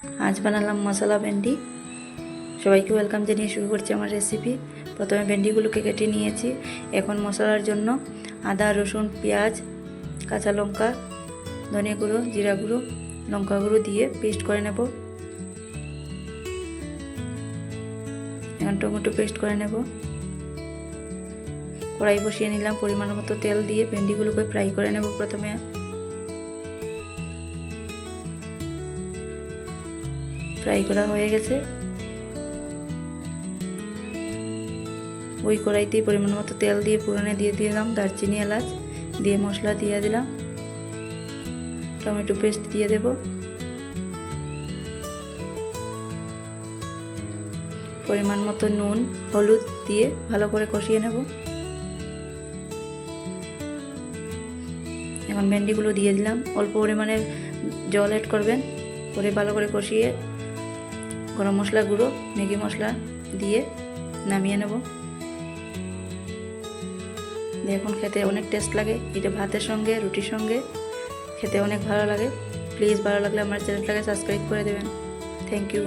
আজ বানালাম মশলা ভেন্ডি। সবাইকে ওয়েলকাম জানিয়ে শুরু করছি আমার রেসিপি। প্রথমে ভেন্ডিগুলোকে কেটে নিয়েছি। এখন মশলার জন্য আদা, রসুন, পেঁয়াজ, কাঁচা লঙ্কা, ধনে গুঁড়ো, জিরা গুঁড়ো, লঙ্কা গুঁড়ো দিয়ে পেস্ট করে নেব। এখন টমেটো পেস্ট করে নেব। কড়াই বসিয়ে নিলাম, পরিমাণ মতো তেল দিয়ে ভেন্ডিগুলোকে ফ্রাই করে নেব। প্রথমে ফ্রাই করা হয়ে গেছে। ওই কড়াইতেই পরিমাণ মতো তেল দিয়ে ফোড়নে দিয়ে দিলাম দারচিনি, এলাচ দিয়ে মশলা দিয়ে দিলাম। টমেটো পেস্ট দিয়ে দেব। পরিমাণ মতো নুন, হলুদ দিয়ে ভালো করে কষিয়ে নেব। এখন ভেন্ডিগুলো দিয়ে দিলাম। অল্প পরিমাণে জল অ্যাড করবেন, করে ভালো করে কষিয়ে গরম মশলা গুঁড়ো, ম্যাগি মশলা দিয়ে নামিয়ে নেব। দেখুন খেতে অনেক টেস্ট লাগে। এটা ভাতের সঙ্গে, রুটির সঙ্গে খেতে অনেক ভালো লাগে। প্লিজ ভালো লাগলে আমার চ্যানেলটাকে সাবস্ক্রাইব করে দেবেন। Thank you.